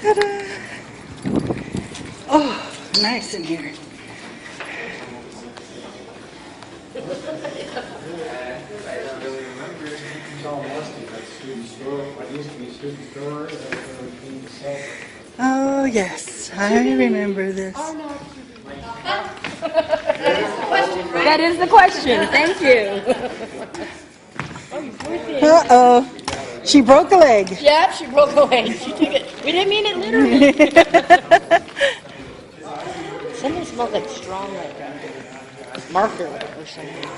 Ta-da! Oh, nice in here. I don't really remember. It's all musty. That student store. What used to be student store. Oh, yes. I remember this. That is the question. Thank you. Uh-oh. She broke a leg. Yep, she broke a leg. She took it. We didn't mean it literally. Something smells like strong, like marker or something.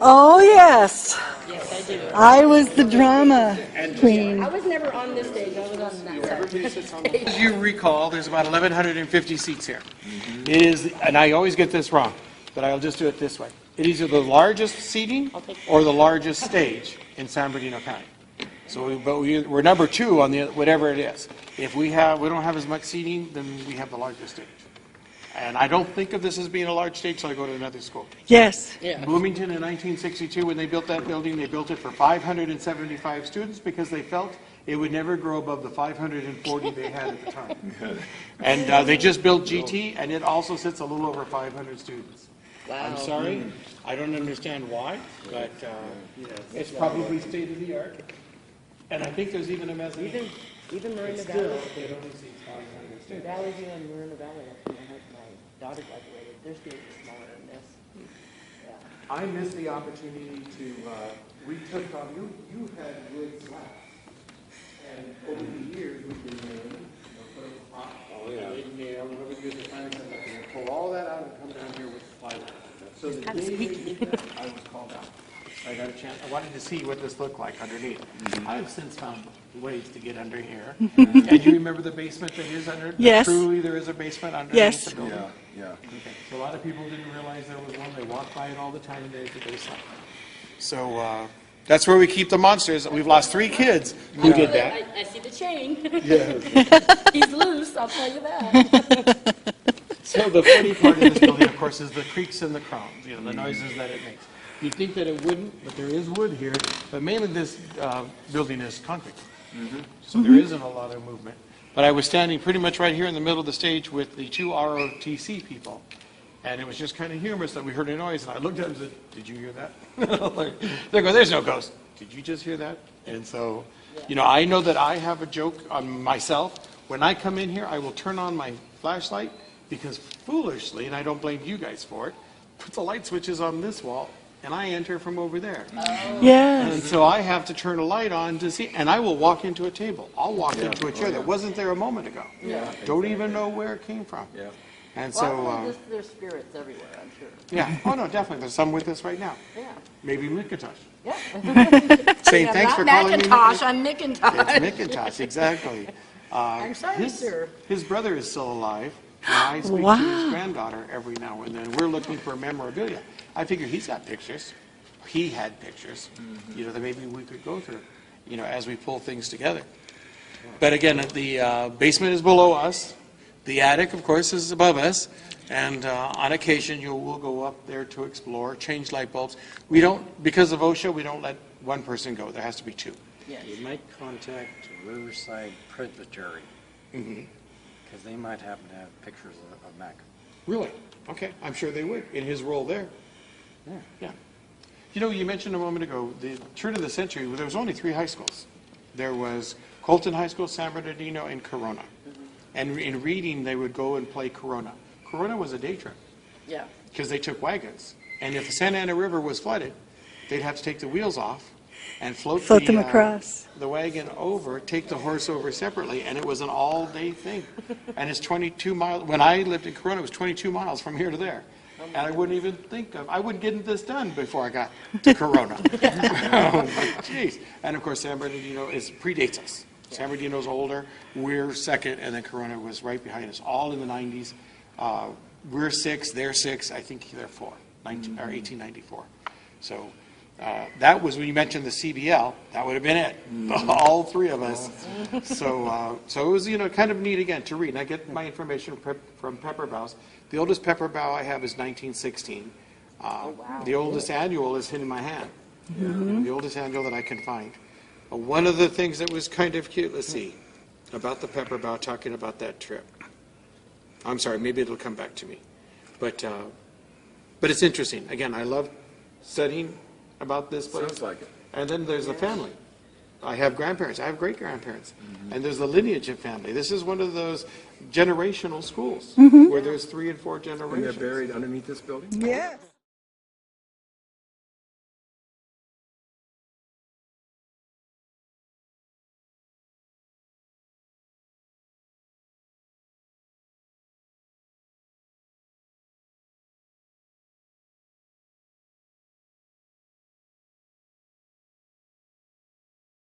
Oh, yes. Yes, I do. I was the drama queen. I was never on this stage. I was on that side. As you recall, there's about 1,150 seats here. It is, and I always get this wrong, but I'll just do it this way. It is either the largest seating or the largest stage in San Bernardino County. So, we're number 2 on the whatever it is. If we don't have as much seating, then we have the largest stage. And I don't think of this as being a large stage till I go to another school. Yes. Yeah. Bloomington in 1962, when they built that building, they built it for 575 students because they felt it would never grow above the 540 they had at the time. And they just built GT, and it also sits a little over 500 students. Wow. I'm sorry, I don't understand why, but it's probably state of the art. And I think there's even a mezzanine. Even Marina Still, Valley. it only seats 500 students. Valley View and Marina Valley. My daughter graduated. Their students are smaller than this. Yeah. I missed the opportunity to, we took on, you had wood slabs. And over the years, we've been nailing, put a prop, nail, whoever used the final come up here, pull all that out and come down here with plywood. So the day they did that, I was called out. I got a chance, I wanted to see what this looked like underneath. I've since found ways to get under here. And you remember the basement that is under? Yes. Truly, there is a basement underneath Yes. the building? Yeah. Okay, so a lot of people didn't realize there was one. They walked by it all the time, and there's a basement. So that's where we keep the monsters. We've lost 3 kids who did that. I see the chain. Yes. He's loose, I'll tell you that. So the funny part of this building, of course, is the creaks and the crowns, the noises that it makes. You'd think that it wouldn't, but there is wood here. But mainly this building is concrete. So there isn't a lot of movement. But I was standing pretty much right here in the middle of the stage with the 2 ROTC people. And it was just kind of humorous that we heard a noise. And I looked at them and said, "Did you hear that?" They go, "There's no ghost." "Did you just hear that?" And so, I know that I have a joke on myself. When I come in here, I will turn on my flashlight because foolishly, and I don't blame you guys for it, put the light switches on this wall. And I enter from over there. Yes. And so I have to turn a light on to see, and I will walk into a table. I'll walk into a chair that wasn't there a moment ago. Yeah. Don't even know where it came from. Yeah. And Well, so, there's spirits everywhere, I'm sure. yeah. Oh, no, definitely. There's some with us right now. Yeah. Maybe McIntosh. Yeah. Saying thanks for calling me Macintosh, McIntosh. I'm Macintosh. It's McIntosh, exactly. I'm sorry, sir. His brother is still alive. And I speak to Wow. his granddaughter every now and then. We're looking for memorabilia. I figure he's got pictures. He had pictures, that maybe we could go through, as we pull things together. But again, the basement is below us. The attic, of course, is above us. And on occasion, we'll go up there to explore, change light bulbs. We don't, because of OSHA, we don't let one person go. There has to be 2. Yes. You might contact Riverside Presbytery, because they might happen to have pictures of Mac. Really? Okay, I'm sure they would, in his role there. Yeah. You mentioned a moment ago, the turn of the century, there was only 3 high schools. There was Colton High School, San Bernardino, and Corona. And in reading, they would go and play Corona. Corona was a day trip, Yeah. because they took wagons. And if the Santa Ana River was flooded, they'd have to take the wheels off and float them across. the wagon over, take the horse over separately, and it was an all-day thing. And it's 22 miles. When I lived in Corona, it was 22 miles from here to there. And I wouldn't even I wouldn't get this done before I got to Corona. Jeez. And of course, San Bernardino predates us. San Bernardino's older, we're second, and then Corona was right behind us, all in the 90s. We're 6, they're 6, I think they're 4, 1894. So that was when you mentioned the CBL, that would have been it, all 3 of us. So it was, kind of neat again to read. And I get my information from Pepper Bows. The oldest Pepper Bow I have is 1916. wow. The oldest annual is in my hand. The oldest handbill that I can find. One of the things that was kind of cute, let's see, about the pepper bow, talking about that trip. I'm sorry, maybe it'll come back to me. But it's interesting. Again, I love studying about this place. Sounds like it. And then there's the family. I have grandparents. I have great-grandparents. And there's the lineage of family. This is one of those generational schools where there's 3 and 4 And they're generations. buried underneath this building? Yes.